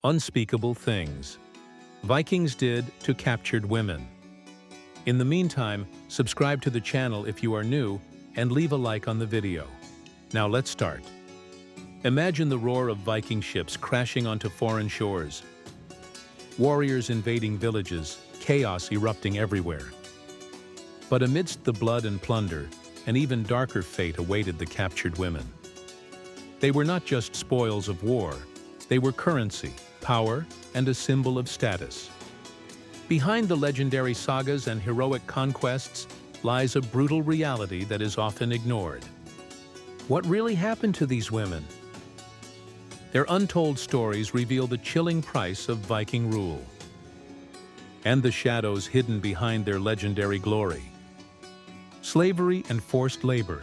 Unspeakable things Vikings did to captured women. In the meantime, subscribe to the channel if you are new and leave a like on the video. Now let's start. Imagine the roar of Viking ships crashing onto foreign shores. Warriors invading villages, chaos erupting everywhere. But amidst the blood and plunder, an even darker fate awaited the captured women. They were not just spoils of war, they were currency, power, and a symbol of status. Behind the legendary sagas and heroic conquests lies a brutal reality that is often ignored. What really happened to these women? Their untold stories reveal the chilling price of Viking rule and the shadows hidden behind their legendary glory. Slavery and forced labor.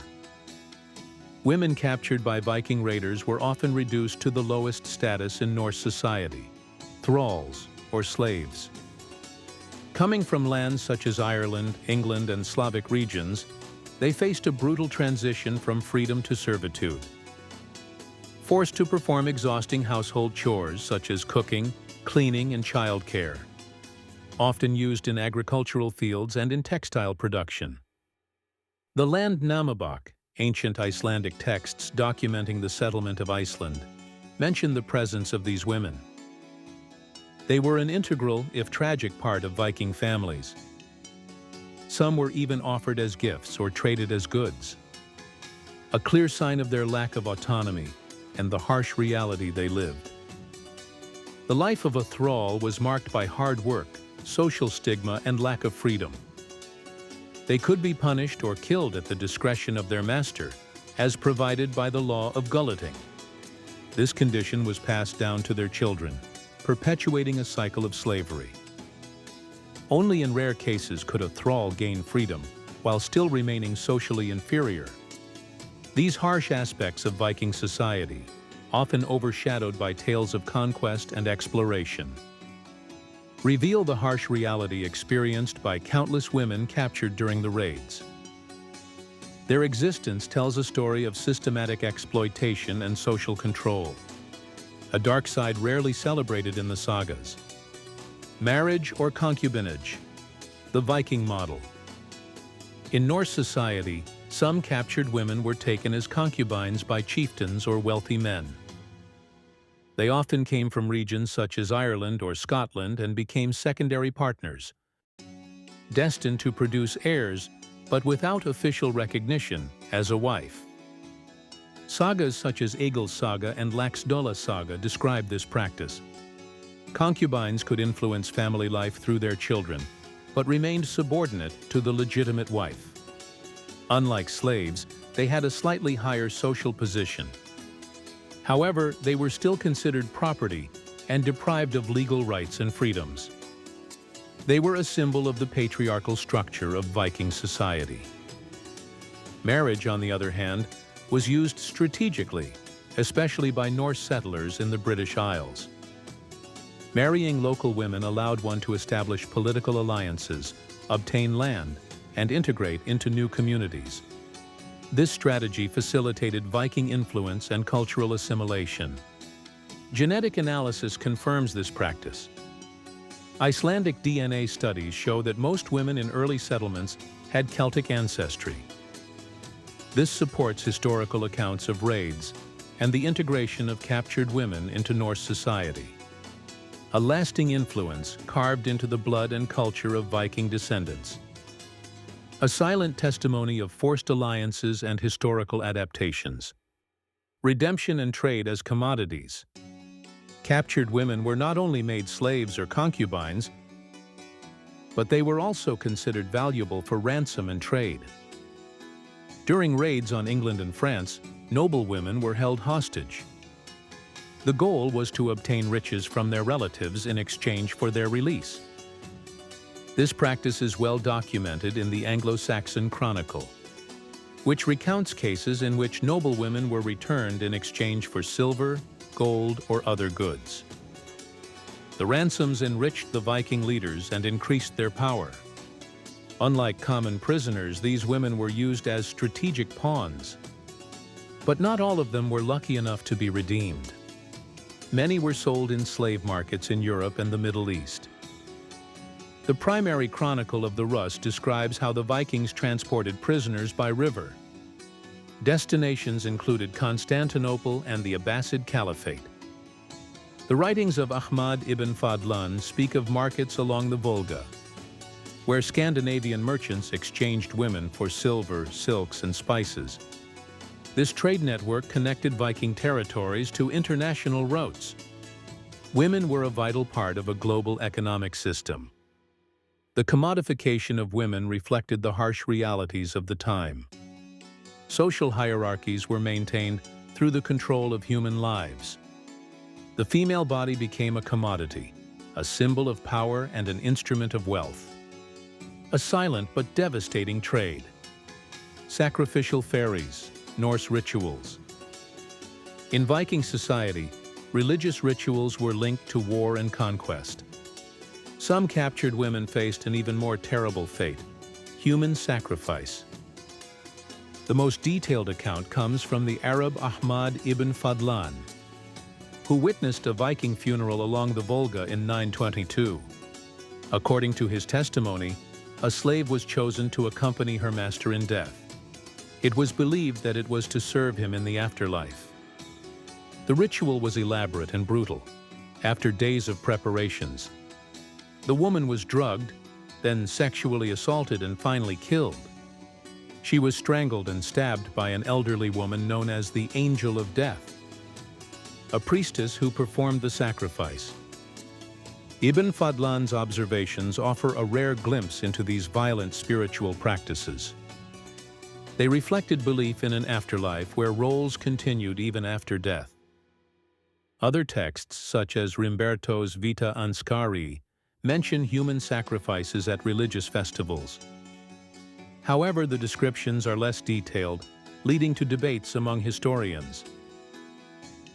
Women captured by Viking raiders were often reduced to the lowest status in Norse society, thralls or slaves. Coming from lands such as Ireland, England, and Slavic regions, they faced a brutal transition from freedom to servitude. Forced to perform exhausting household chores such as cooking, cleaning, and childcare, often used in agricultural fields and in textile production. The land Namabak, ancient Icelandic texts documenting the settlement of Iceland, mention the presence of these women. They were an integral, if tragic, part of Viking families. Some were even offered as gifts or traded as goods, a clear sign of their lack of autonomy and the harsh reality they lived. The life of a thrall was marked by hard work, social stigma, and lack of freedom. They could be punished or killed at the discretion of their master, as provided by the law of gulleting. This condition was passed down to their children, perpetuating a cycle of slavery. Only in rare cases could a thrall gain freedom, while still remaining socially inferior. These harsh aspects of Viking society, often overshadowed by tales of conquest and exploration, reveal the harsh reality experienced by countless women captured during the raids. Their existence tells a story of systematic exploitation and social control, a dark side rarely celebrated in the sagas. Marriage or concubinage, the Viking model. In Norse society, some captured women were taken as concubines by chieftains or wealthy men. They often came from regions such as Ireland or Scotland and became secondary partners, destined to produce heirs, but without official recognition as a wife. Sagas such as Egil's saga and Laxdóla saga describe this practice. Concubines could influence family life through their children, but remained subordinate to the legitimate wife. Unlike slaves, they had a slightly higher social position. However, they were still considered property and deprived of legal rights and freedoms. They were a symbol of the patriarchal structure of Viking society. Marriage, on the other hand, was used strategically, especially by Norse settlers in the British Isles. Marrying local women allowed one to establish political alliances, obtain land, and integrate into new communities. This strategy facilitated Viking influence and cultural assimilation. Genetic analysis confirms this practice. Icelandic DNA studies show that most women in early settlements had Celtic ancestry. This supports historical accounts of raids and the integration of captured women into Norse society, a lasting influence carved into the blood and culture of Viking descendants. A silent testimony of forced alliances and historical adaptations. Redemption and trade as commodities. Captured women were not only made slaves or concubines, but they were also considered valuable for ransom and trade. During raids on England and France, noble women were held hostage. The goal was to obtain riches from their relatives in exchange for their release. This practice is well documented in the Anglo-Saxon Chronicle, which recounts cases in which noble women were returned in exchange for silver, gold, or other goods. The ransoms enriched the Viking leaders and increased their power. Unlike common prisoners, these women were used as strategic pawns. But not all of them were lucky enough to be redeemed. Many were sold in slave markets in Europe and the Middle East. The primary chronicle of the Rus describes how the Vikings transported prisoners by river. Destinations included Constantinople and the Abbasid Caliphate. The writings of Ahmad ibn Fadlan speak of markets along the Volga, where Scandinavian merchants exchanged women for silver, silks, and spices. This trade network connected Viking territories to international routes. Women were a vital part of a global economic system. The commodification of women reflected the harsh realities of the time. Social hierarchies were maintained through the control of human lives. The female body became a commodity, a symbol of power and an instrument of wealth. A silent but devastating trade. Sacrificial fairies, Norse rituals. In Viking society, religious rituals were linked to war and conquest. Some captured women faced an even more terrible fate: human sacrifice. The most detailed account comes from the Arab Ahmad ibn Fadlan, who witnessed a Viking funeral along the Volga in 922. According to his testimony, a slave was chosen to accompany her master in death. It was believed that it was to serve him in the afterlife. The ritual was elaborate and brutal. After days of preparations, the woman was drugged, then sexually assaulted and finally killed. She was strangled and stabbed by an elderly woman known as the Angel of Death, a priestess who performed the sacrifice. Ibn Fadlan's observations offer a rare glimpse into these violent spiritual practices. They reflected belief in an afterlife where roles continued even after death. Other texts, such as Rimberto's Vita Anscari, mention human sacrifices at religious festivals. However, the descriptions are less detailed, leading to debates among historians.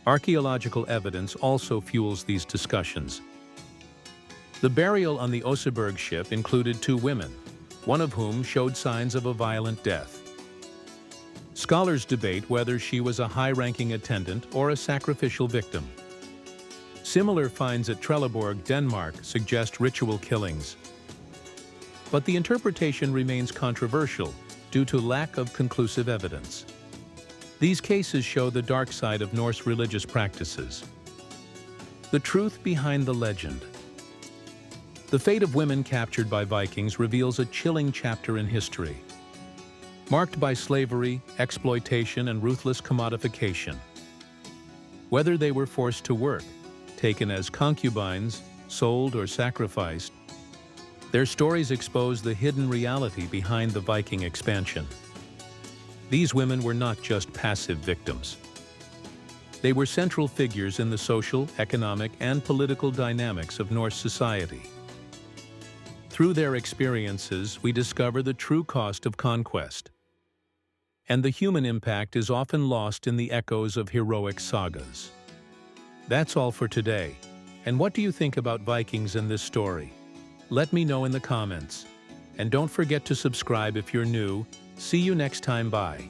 Archaeological evidence also fuels these discussions. The burial on the Oseberg ship included 2 women, one of whom showed signs of a violent death. Scholars debate whether she was a high-ranking attendant or a sacrificial victim. Similar finds at Trelleborg, Denmark, suggest ritual killings. But the interpretation remains controversial due to lack of conclusive evidence. These cases show the dark side of Norse religious practices. The truth behind the legend. The fate of women captured by Vikings reveals a chilling chapter in history, marked by slavery, exploitation, and ruthless commodification. Whether they were forced to work, taken as concubines, sold, or sacrificed, their stories expose the hidden reality behind the Viking expansion. These women were not just passive victims. They were central figures in the social, economic, and political dynamics of Norse society. Through their experiences, we discover the true cost of conquest. And the human impact is often lost in the echoes of heroic sagas. That's all for today. And what do you think about Vikings in this story? Let me know in the comments. And don't forget to subscribe if you're new. See you next time. Bye.